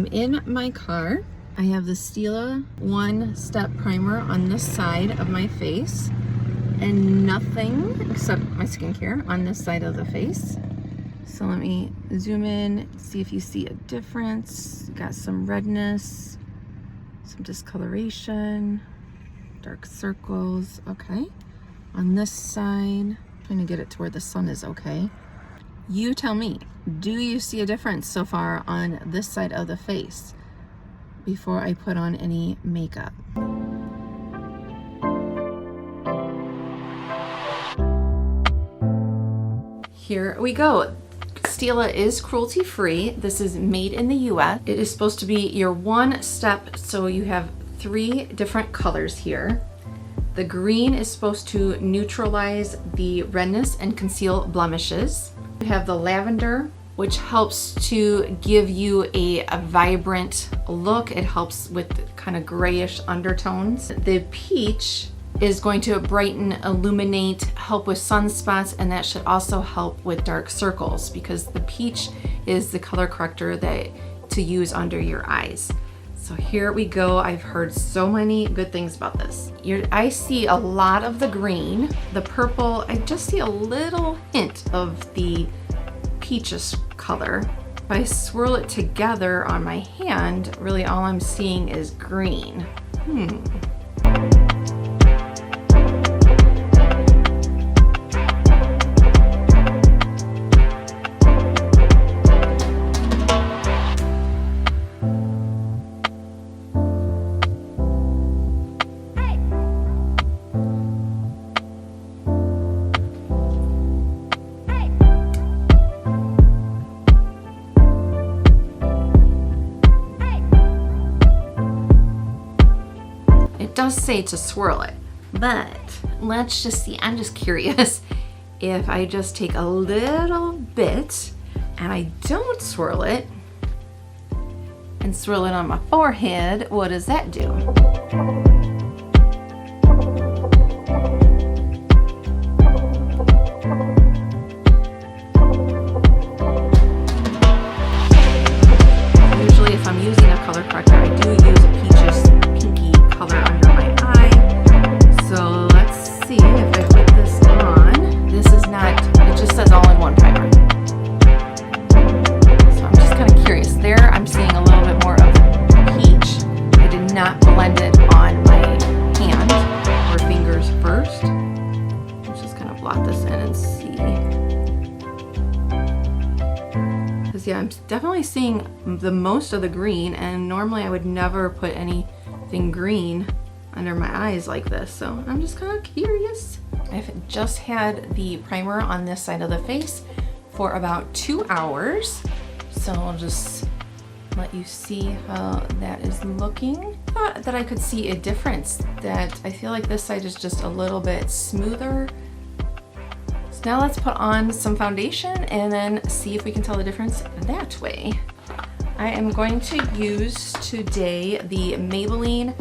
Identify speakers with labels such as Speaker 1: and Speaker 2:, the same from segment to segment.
Speaker 1: I'm in my car. I have the Stila one-step primer on this side of my face and nothing except my skincare on this side of the face. So let me zoom in, see if you see a difference. Got some redness, some discoloration, dark circles. Okay. On this side, trying to get it to where the sun is okay. You tell me, do you see a difference so far on this side of the face before I put on any makeup? Here we go. Stila is cruelty free. This is made in the US. It is supposed to be your one step, so you have 3 different colors here. The green is supposed to neutralize the redness and conceal blemishes. You have the lavender, which helps to give you a vibrant look. It helps with kind of grayish undertones. The peach is going to brighten, illuminate, help with sunspots, and that should also help with dark circles because the peach is the color corrector that to use under your eyes. So here we go. I've heard so many good things about this. I see a lot of the green, the purple. I just see a little hint of the peachish color. If I swirl it together on my hand, really all I'm seeing is green. Does say to swirl it, but let's just see. I'm just curious if I just take a little bit and I don't swirl it and swirl it on my forehead, what does that do? Usually if I'm using a color corrector, I do use a peaches pinky color under my eye. So let's see if I put this on. This is not, it just says all-in-one primer. So I'm just kind of curious. There I'm seeing a little bit more of the peach. I did not blend it on my hand or fingers first. Let's just kind of blot this in and see. Because yeah, I'm definitely seeing the most of the green, and normally I would never put anything green under my eyes like this, so I'm just kind of curious. I've just had the primer on this side of the face for about 2 hours, so I'll just let you see how that is looking. I thought that I could see a difference, that I feel like this side is just a little bit smoother. So now let's put on some foundation and then see if we can tell the difference that way. I am going to use today the Maybelline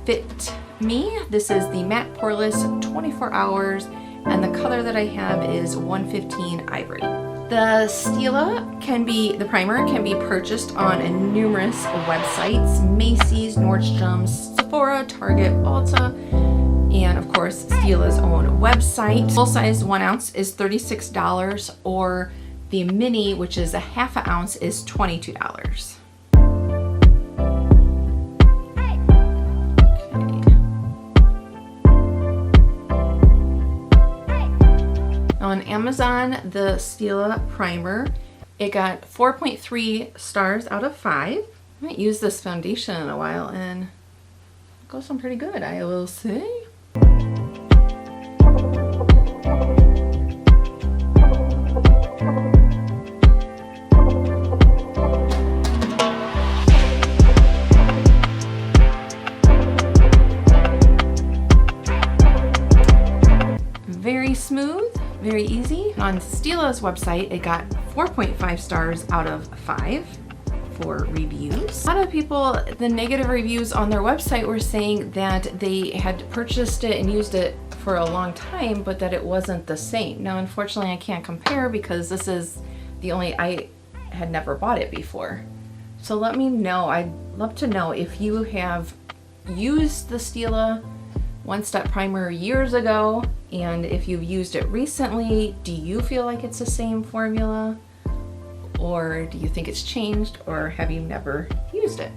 Speaker 1: Fit Me. This is the matte poreless 24 hours, and the color that I have is 115 Ivory. The Stila the primer can be purchased on numerous websites: Macy's, Nordstrom's, Sephora, Target, Ulta, and of course Stila's own website. Full size 1 ounce is $36, or the mini, which is a ½ ounce, is $22. On Amazon, the Stila primer, it got 4.3 stars out of 5. I haven't used this foundation in a while and it goes on pretty good, I will say. Very smooth. Very easy. On Stila's website, it got 4.5 stars out of 5 for reviews. A lot of people, the negative reviews on their website were saying that they had purchased it and used it for a long time, but that it wasn't the same. Now, unfortunately, I can't compare because this is the only, I had never bought it before. So let me know, I'd love to know if you have used the Stila one-step primer years ago, and if you've used it recently, do you feel like it's the same formula? Or do you think it's changed, or have you never used it?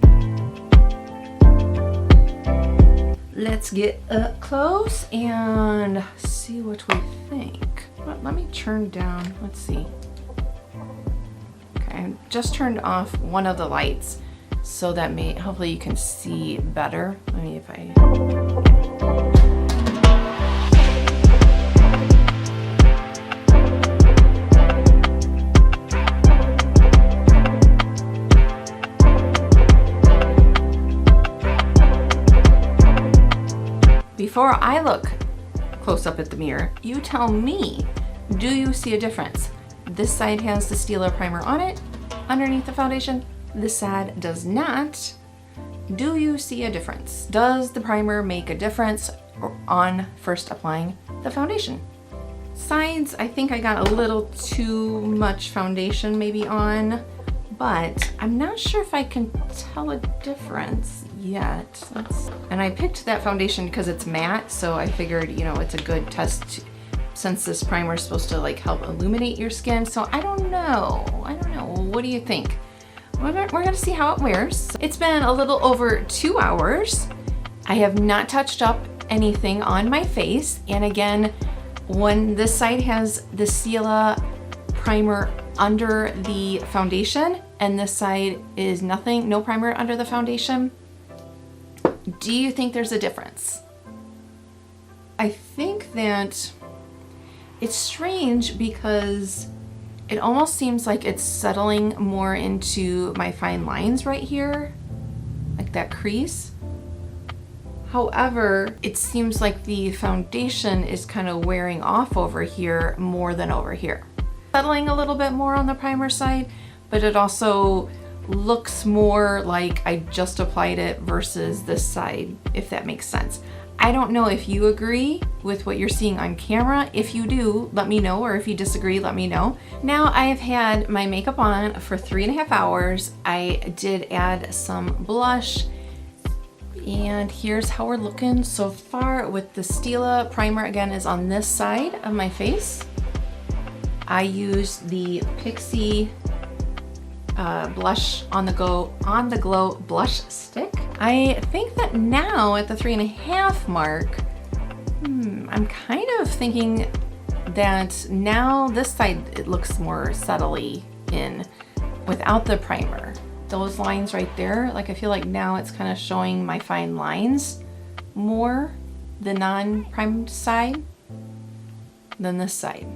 Speaker 1: Let's get up close and see what we think. Let me turn down, let's see. Okay, I just turned off one of the lights, so that hopefully you can see better. Let me, if I... Before I look close up at the mirror, you tell me, do you see a difference? This side has the Stila primer on it, underneath the foundation. This side does not. Do you see a difference? Does the primer make a difference on first applying the foundation? Sides, I think I got a little too much foundation maybe on, but I'm not sure if I can tell a difference yet. And I picked that foundation because it's matte, so I figured, you know, it's a good test since this primer is supposed to like help illuminate your skin. So I don't know. What do you think? We're gonna see how it wears. It's been a little over 2 hours. I have not touched up anything on my face. And again, when this side has the Stila primer under the foundation and this side is nothing, no primer under the foundation, do you think there's a difference? I think that it's strange because it almost seems like it's settling more into my fine lines right here, like that crease. However, it seems like the foundation is kind of wearing off over here more than over here. Settling a little bit more on the primer side, but it also looks more like I just applied it versus this side, if that makes sense. I don't know if you agree with what you're seeing on camera. If you do, let me know, or if you disagree, let me know. Now I have had my makeup on for 3.5 hours. I did add some blush, and here's how we're looking so far with the Stila primer. Again, is on this side of my face. I used the Ipsy blush on the glow blush stick. I think that now at the 3.5 mark, I'm kind of thinking that now this side, it looks more subtly in without the primer. Those lines right there, like I feel like now it's kind of showing my fine lines more, the non-primed side, than this side.